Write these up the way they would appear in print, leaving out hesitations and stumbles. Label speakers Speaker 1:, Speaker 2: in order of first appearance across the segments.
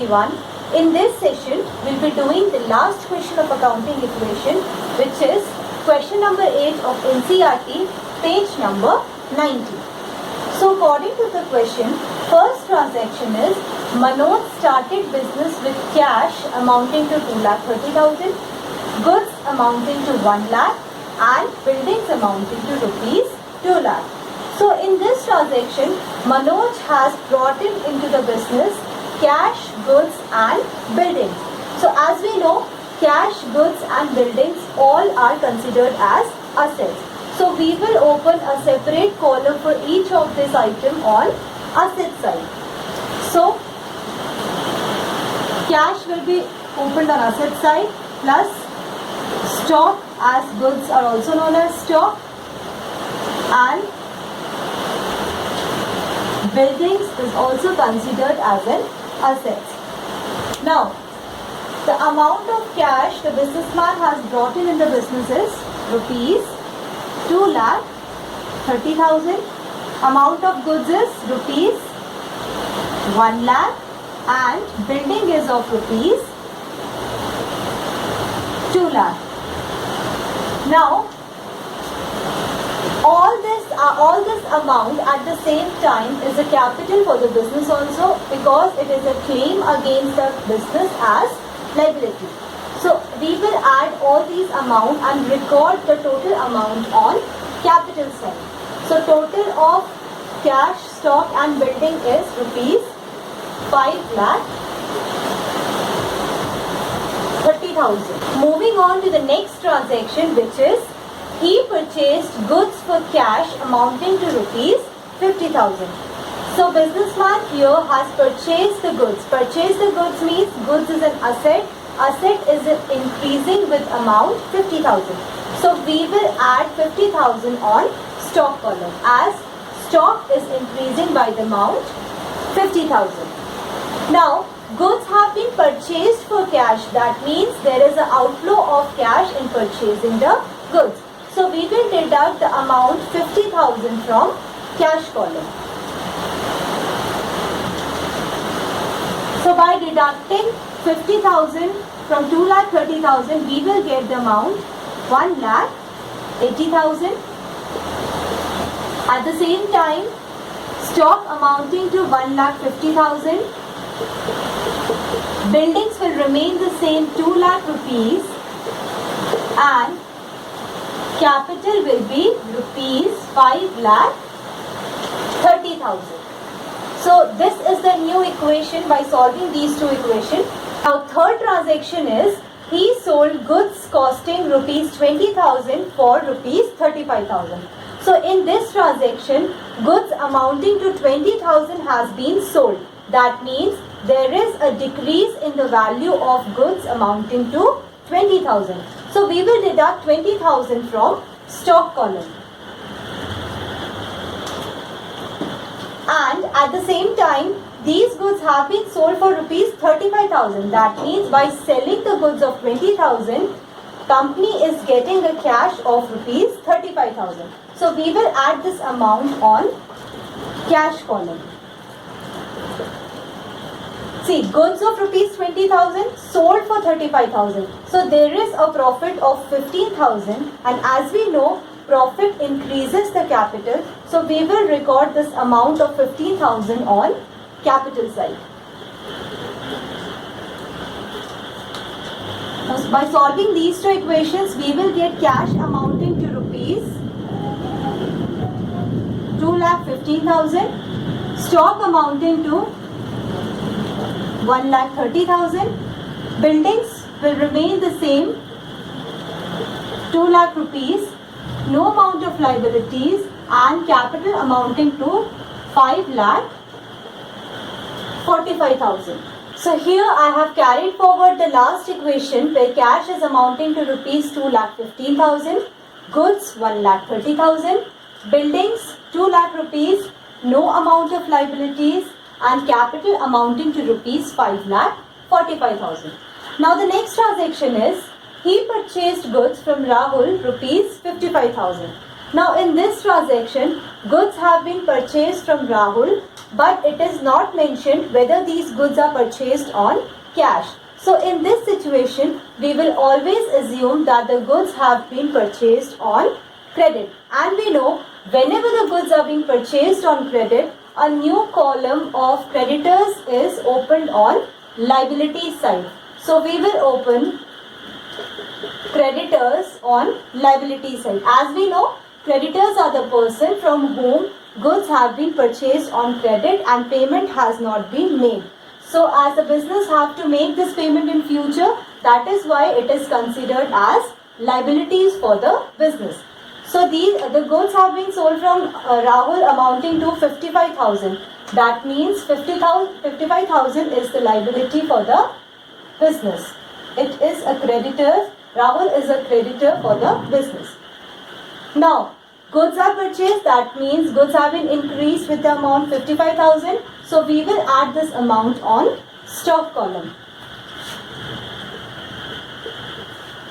Speaker 1: everyone. In this session, we'll be doing the last question of accounting equation, which is question number 8 of NCERT, page number 90. So according to the question, first transaction is Manoj started business with cash amounting to 2,30,000, goods amounting to 1 lakh and buildings amounting to rupees 2 lakh. So in this transaction, Manoj has brought into the business cash, goods and buildings. So as we know, cash, goods and buildings all are considered as assets. So we will open a separate column for each of this item on asset side. So cash will be opened on asset side, plus stock, as goods are also known as stock, and buildings is also considered as an asset. Now, the amount of cash the businessman has brought in the business is rupees 2,30,000. Amount of goods is rupees 1 lakh and building is of rupees 2 lakh. Now, all this amount at the same time is a capital for the business also, because it is a claim against the business as liability. So we will add all these amount and record the total amount on capital side. So total of cash, stock and building is rupees 5,30,000. Moving on to the next transaction, which is he purchased goods for cash amounting to rupees 50,000. So businessman here has purchased the goods. Purchase the goods means goods is an asset. Asset is increasing with amount 50,000. So we will add 50,000 on stock column, as stock is increasing by the amount 50,000. Now goods have been purchased for cash. That means there is an outflow of cash in purchasing the goods. So we will deduct the amount 50,000 from cash column. So by deducting 50,000 from 2,30,000, we will get the amount 1,80,000. At the same time, stock amounting to 1,50,000. Buildings will remain the same, 2 lakh rupees, and capital will be rupees 5,30,000. So this is the new equation by solving these two equations. Now third transaction is he sold goods costing rupees 20,000 for rupees 35,000. So in this transaction, goods amounting to 20,000 has been sold. That means there is a decrease in the value of goods amounting to 20,000. So we will deduct 20,000 from stock column. And at the same time, these goods have been sold for rupees 35,000. That means by selling the goods of 20,000, company is getting a cash of rupees 35,000. So we will add this amount on cash column. See, goods of rupees 20,000 sold for 35,000. So there is a profit of 15,000, and as we know, profit increases the capital. So we will record this amount of 15,000 on capital side. By solving these two equations, we will get cash amounting to rupees 2,15,000, stock amounting to 1,30,000, buildings will remain the same, 2 lakh rupees, no amount of liabilities, and capital amounting to 5,45,000. So here I have carried forward the last equation where cash is amounting to rupees 2,15,000, goods 1,30,000, buildings 2 lakh rupees, no amount of liabilities, and capital amounting to rupees 5,45,000. Now the next transaction is he purchased goods from Rahul rupees 55,000. Now in this transaction, goods have been purchased from Rahul but it is not mentioned whether these goods are purchased on cash. So in this situation, we will always assume that the goods have been purchased on credit. And we know whenever the goods are being purchased on credit, a new column of creditors is opened on liability side. So we will open creditors on liability side. As we know, creditors are the person from whom goods have been purchased on credit and payment has not been made. So as the business have to make this payment in future, that is why it is considered as liabilities for the business. So the goods have been sold from Rahul amounting to 55,000. That means 55,000 is the liability for the business. It is a creditor. Rahul is a creditor for the business. Now, goods are purchased, that means goods have been increased with the amount 55,000. So we will add this amount on stock column.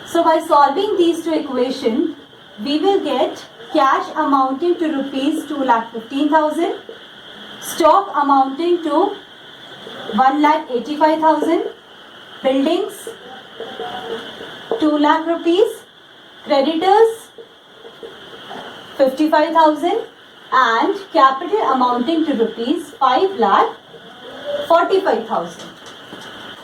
Speaker 1: So by solving these two equations, we will get cash amounting to rupees 2,15,000, stock amounting to 1,85,000, buildings 2 lakh rupees, creditors 55,000 and capital amounting to rupees 5,45,000.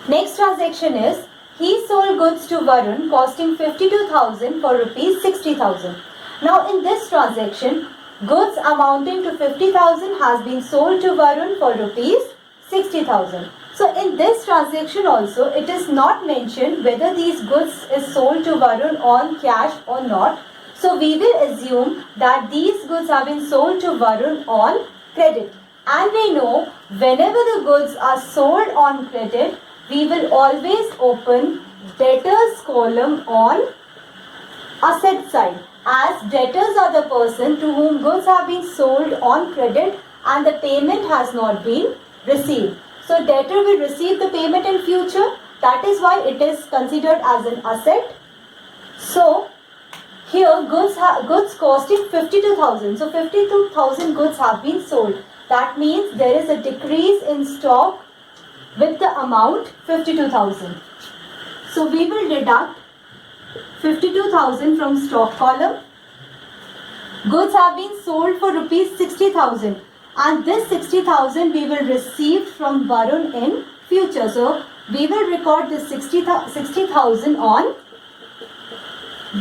Speaker 1: Next transaction is he sold goods to Varun costing 52,000 for rupees 60,000. Now in this transaction, goods amounting to 50,000 has been sold to Varun for rupees 60,000. So in this transaction also, it is not mentioned whether these goods is sold to Varun on cash or not. So we will assume that these goods have been sold to Varun on credit. And we know whenever the goods are sold on credit, we will always open debtors column on asset side, as debtors are the person to whom goods have been sold on credit and the payment has not been received. So debtor will receive the payment in future. That is why it is considered as an asset. So here goods costing 52,000. So 52,000 goods have been sold. That means there is a decrease in stock with the amount 52,000. So we will deduct 52,000 from stock column. Goods have been sold for rupees 60,000 and this 60,000 we will receive from Varun in future. So we will record this 60,000 on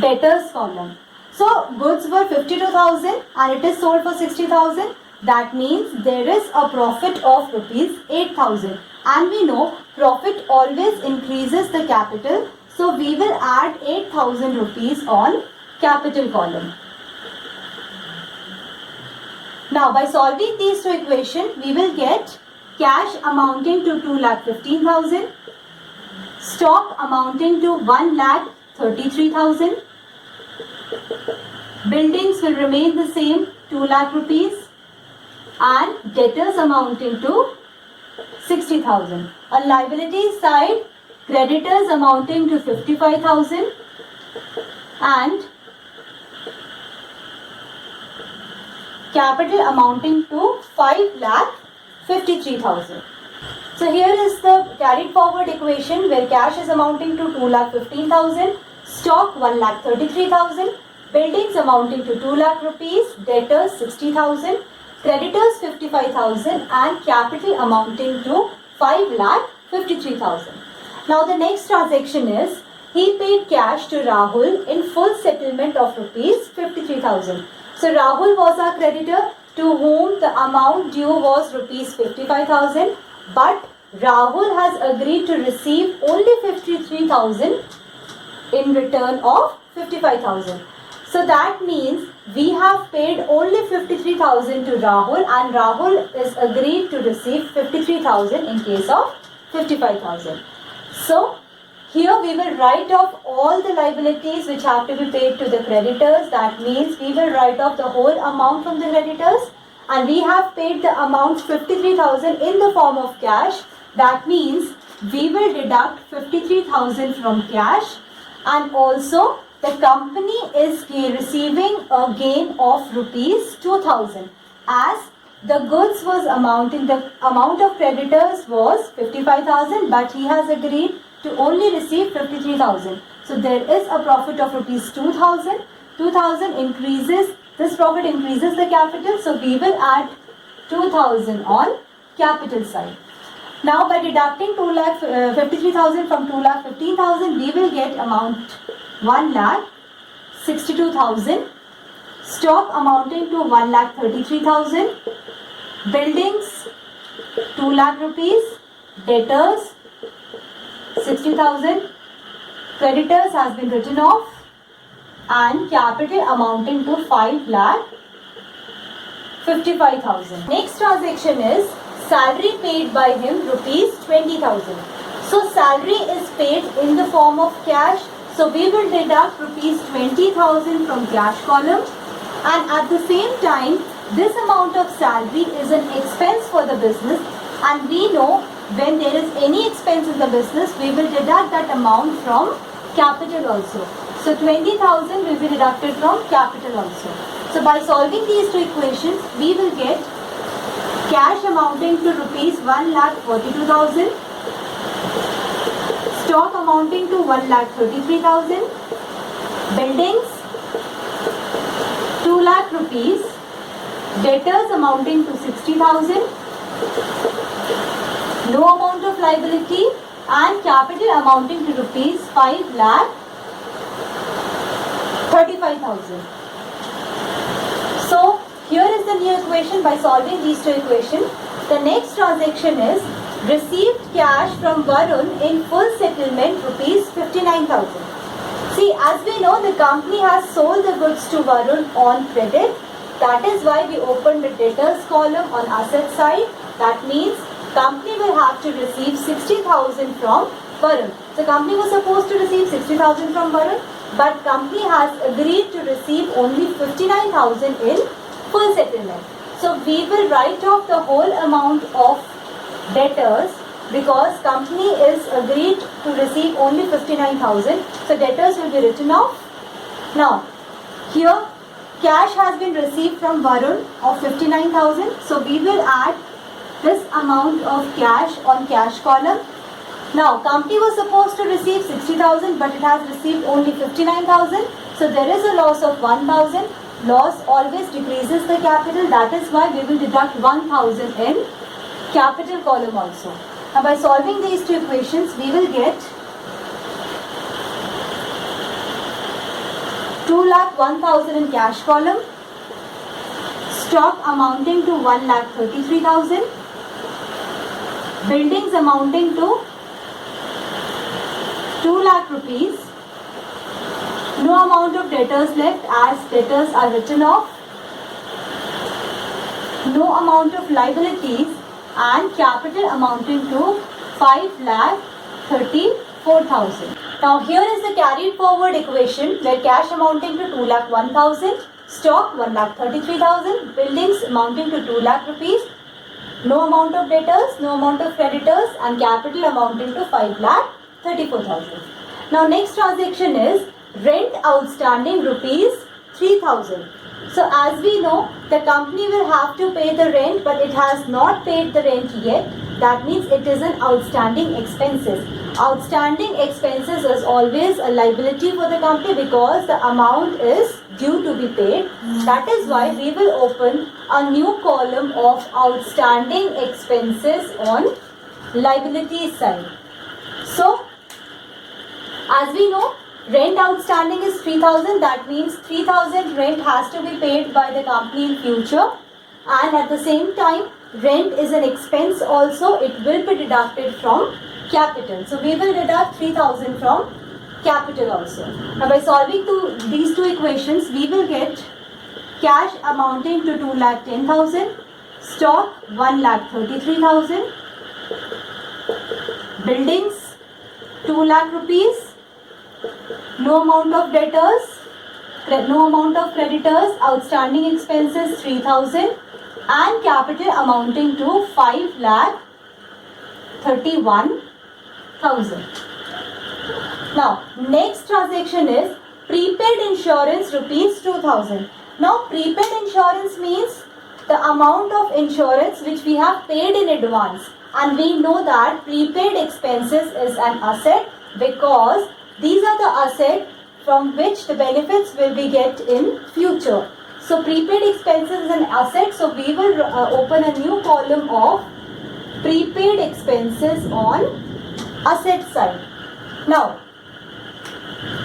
Speaker 1: debtors column. So goods were 52,000 and it is sold for 60,000. That means there is a profit of rupees 8,000 and we know profit always increases the capital. So we will add 8,000 rupees on capital column. Now by solving these two equations, we will get cash amounting to 2,15,000, stock amounting to 1,33,000, buildings will remain the same 2 lakh rupees and debtors amounting to 60,000. On liability side, creditors amounting to 55,000 and capital amounting to 5,53,000. So here is the carried forward equation where cash is amounting to 2,15,000, stock 1,33,000, buildings amounting to 2 lakh rupees, debtors 60,000, creditors 55,000 and capital amounting to 5,53,000. Now the next transaction is he paid cash to Rahul in full settlement of rupees 53,000. So Rahul was our creditor to whom the amount due was rupees 55,000, but Rahul has agreed to receive only 53,000 in return of 55,000. So that means we have paid only 53,000 to Rahul and Rahul is agreed to receive 53,000 in case of 55,000. So here we will write off all the liabilities which have to be paid to the creditors. That means we will write off the whole amount from the creditors and we have paid the amount 53,000 in the form of cash. That means we will deduct 53,000 from cash and also the company is receiving a gain of rupees 2,000 as the amount of creditors was 55,000, but he has agreed to only receive 53,000. So there is a profit of rupees 2,000. 2,000 increases, this profit increases the capital, so we will add 2,000 on capital side. Now by deducting 53,000 from 2,15,000, we will get amount 1,62,000. Stock amounting to 1,33,000. Buildings 2 lakh rupees. Debtors 60,000. Creditors has been written off, and capital amounting to 5,55,000. Next transaction is salary paid by him rupees 20,000. So salary is paid in the form of cash. So we will deduct rupees 20,000 from cash column, and at the same time this amount of salary is an expense for the business, and we know when there is any expense in the business, we will deduct that amount from capital also. So 20,000 will be deducted from capital also. So by solving these two equations, we will get cash amounting to rupees 1,42,000, stock amounting to 1,33,000, buildings 2 lakh rupees, debtors amounting to 60,000, no amount of liability, and capital amounting to rupees 5,35,000. So here is the new equation. By solving these two equations, the next transaction is received cash from Varun in full settlement rupees 59,000. See, as we know, the company has sold the goods to Varun on credit. That is why we opened the debtors column on asset side. That means company will have to receive 60,000 from Varun. So company was supposed to receive 60,000 from Varun, but company has agreed to receive only 59,000 in full settlement. So we will write off the whole amount of debtors because company is agreed to receive only 59,000. So debtors will be written off. Now here cash has been received from Varun of 59,000. So we will add this amount of cash on cash column. Now company was supposed to receive 60,000, but it has received only 59,000. So there is a loss of 1,000. Loss always decreases the capital. That is why we will deduct 1,000 in capital column also. Now by solving these two equations, we will get 2,01,000 in cash column, stock amounting to 1,33,000, buildings amounting to 2 lakh rupees, no amount of debtors left as debtors are written off, no amount of liabilities, and capital amounting to 5,34,000. Now here is the carried forward equation where cash amounting to 2,01,000, stock 1,33,000, buildings amounting to 2 lakh rupees, no amount of debtors, no amount of creditors, and capital amounting to 5,34,000. Now next transaction is rent outstanding rupees 3,000. So as we know, the company will have to pay the rent, but it has not paid the rent yet. That means it is an outstanding expenses. Outstanding expenses is always a liability for the company because the amount is due to be paid. That is why we will open a new column of outstanding expenses on liability side. So as we know, rent outstanding is 3,000. That means 3,000 rent has to be paid by the company in future, and at the same time rent is an expense also. It will be deducted from capital. So we will deduct 3,000 from capital also. Now by solving these two equations, we will get cash amounting to 2,10,000, stock 1,33,000, buildings 2 lakh rupees, no amount of debtors, no amount of creditors, outstanding expenses 3,000, and capital amounting to 5,31,000. Now next transaction is prepaid insurance rupees 2,000. Now prepaid insurance means the amount of insurance which we have paid in advance, and we know that prepaid expenses is an asset because these are the assets from which the benefits will be get in future. So prepaid expenses is an asset, so we will open a new column of prepaid expenses on asset side. Now,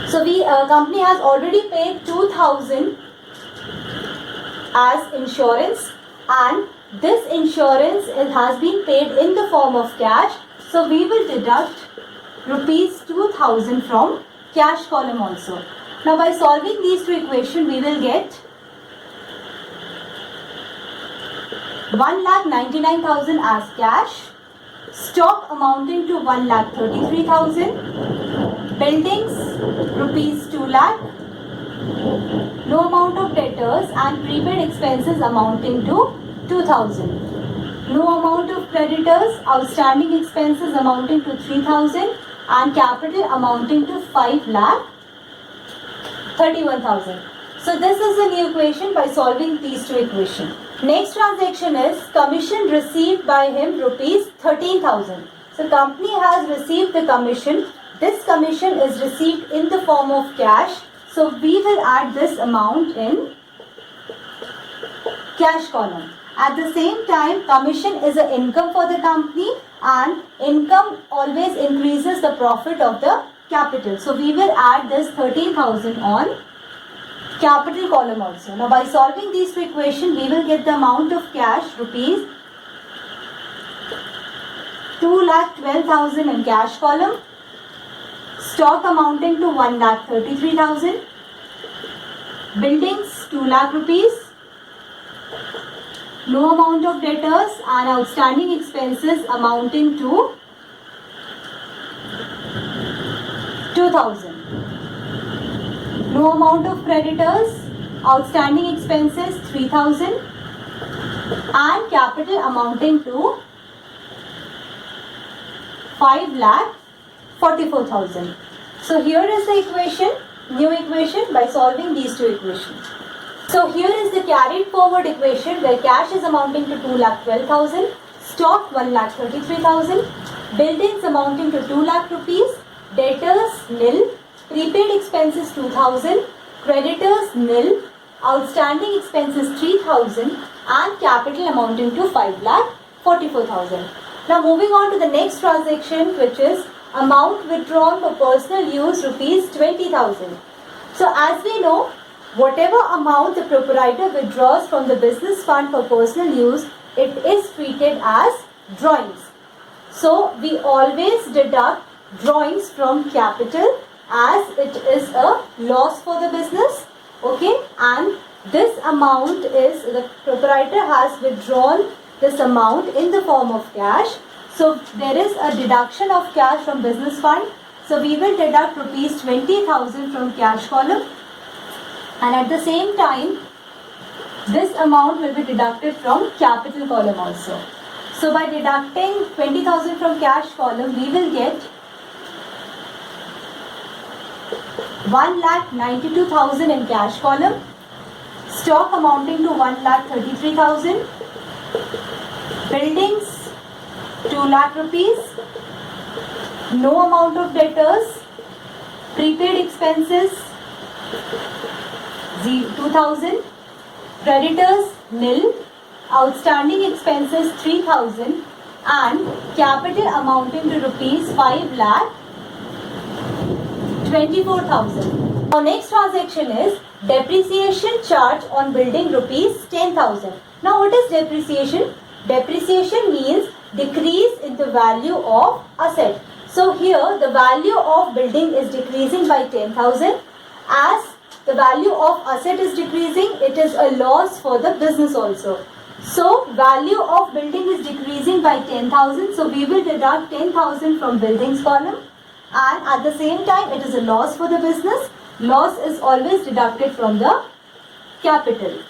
Speaker 1: so we company has already paid 2,000 as insurance, and this insurance has been paid in the form of cash. So we will deduct rupees 2,000 from cash column also. Now by solving these two equations, we will get 1,99,000 as cash, stock amounting to 1,33,000, buildings rupees 2 lakh, no amount of debtors and prepaid expenses amounting to 2,000, no amount of creditors, outstanding expenses amounting to 3,000 and capital amounting to 5,31,000. So this is the new equation by solving these two equations. Next transaction is commission received by him rupees 13,000. So company has received the commission. This commission is received in the form of cash. So we will add this amount in cash column. At the same time, commission is an income for the company, and income always increases the profit of the capital. So we will add this 13,000 on capital column also. Now by solving these two equations, we will get the amount of cash rupees 2,12,000 in cash column, stock amounting to 1,33,000, buildings 2 lakh rupees, no amount of debtors and outstanding expenses amounting to 2,000. No amount of creditors, outstanding expenses 3,000 and capital amounting to 5,44,000. So here is the equation, new equation by solving these two equations. So here is the carried forward equation where cash is amounting to 2,12,000, stock 1,33,000, buildings amounting to 2 lakh rupees, debtors nil, prepaid expenses 2,000, creditors nil, outstanding expenses 3,000 and capital amounting to 5,44,000. Now moving on to the next transaction, which is amount withdrawn for personal use rupees 20,000. So as we know, whatever amount the proprietor withdraws from the business fund for personal use, it is treated as drawings. So we always deduct drawings from capital as it is a loss for the business. Okay, and this amount is, the proprietor has withdrawn this amount in the form of cash. So there is a deduction of cash from business fund. So we will deduct rupees 20,000 from cash column, and at the same time this amount will be deducted from capital column also. So by deducting 20,000 from cash column, we will get 1,92,000 in cash column, stock amounting to 1,33,000, buildings 2 lakh rupees, no amount of debtors, prepaid expenses 2,000, creditors nil, outstanding expenses 3,000 and capital amounting to rupees 5,24,000. Our next transaction is depreciation charge on building rupees 10,000. Now what is depreciation? Depreciation means decrease in the value of asset. So here the value of building is decreasing by 10,000. As the value of asset is decreasing, it is a loss for the business also. So value of building is decreasing by 10,000. So we will deduct 10,000 from buildings column, and at the same time it is a loss for the business. Loss is always deducted from the capital.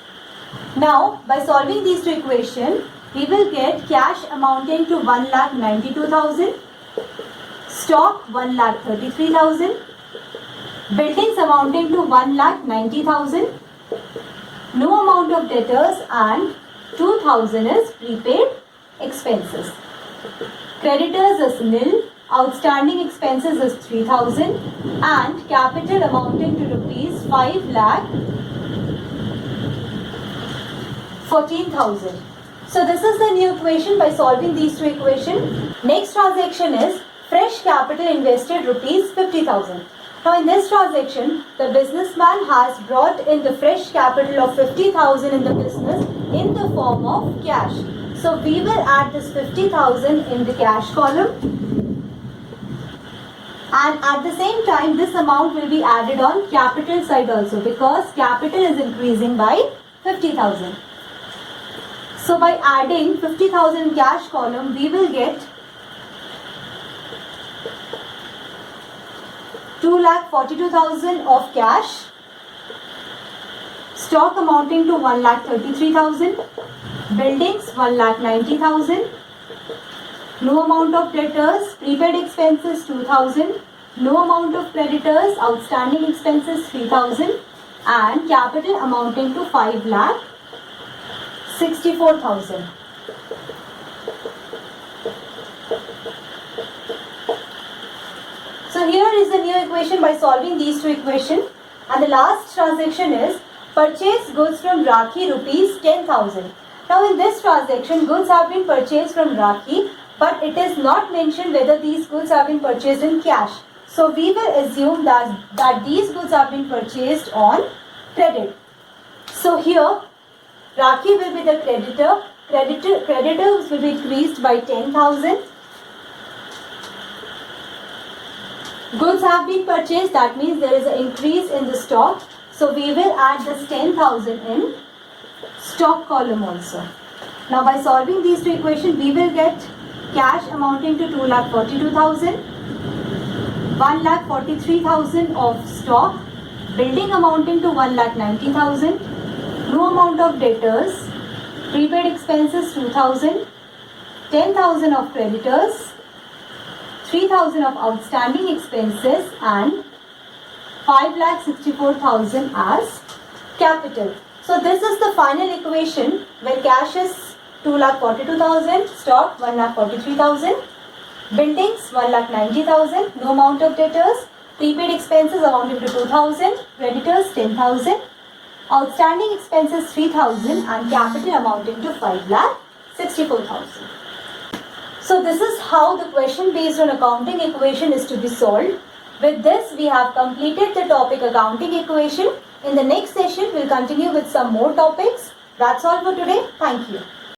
Speaker 1: Now by solving these two equations, we will get cash amounting to 1,92,000, stock 1,33,000, buildings amounting to 1,90,000, no amount of debtors and 2,000 is prepaid expenses. Creditors is nil, outstanding expenses is 3,000 and capital amounting to rupees 5,14,000. So this is the new equation by solving these two equations. Next transaction is fresh capital invested rupees 50,000. Now in this transaction, the businessman has brought in the fresh capital of 50,000 in the business in the form of cash. So we will add this 50,000 in the cash column, and at the same time this amount will be added on capital side also because capital is increasing by 50,000. So by adding 50,000 in cash column, we will get 2,42,000 of cash, stock amounting to 1,33,000, buildings 1,90,000, no amount of debtors, prepaid expenses 2,000, no amount of creditors, outstanding expenses 3,000 and capital amounting to 5,64,000. So here is the new equation by solving these two equations, and the last transaction is purchase goods from Rakhi rupees 10,000. Now in this transaction goods have been purchased from Rakhi, but it is not mentioned whether these goods have been purchased in cash. So we will assume that these goods have been purchased on credit. So here Rakhi will be the creditor. Creditors will be increased by 10,000. Goods have been purchased, that means there is an increase in the stock. So we will add this 10,000 in stock column also. Now by solving these two equations, we will get cash amounting to 2,42,000, 1,43,000 of stock, building amounting to 1,90,000, no amount of debtors, prepaid expenses 2,000, 10,000 of creditors, 3,000 of outstanding expenses and 5,64,000 as capital. So this is the final equation where cash is 2,42,000, stock 1,43,000, buildings 1,90,000, no amount of debtors, prepaid expenses amounting to 2,000, creditors 10,000, outstanding expenses 3,000 and capital amounting to 5,64,000. So this is how the question based on accounting equation is to be solved. With this, we have completed the topic accounting equation. In the next session, we'll continue with some more topics. That's all for today. Thank you.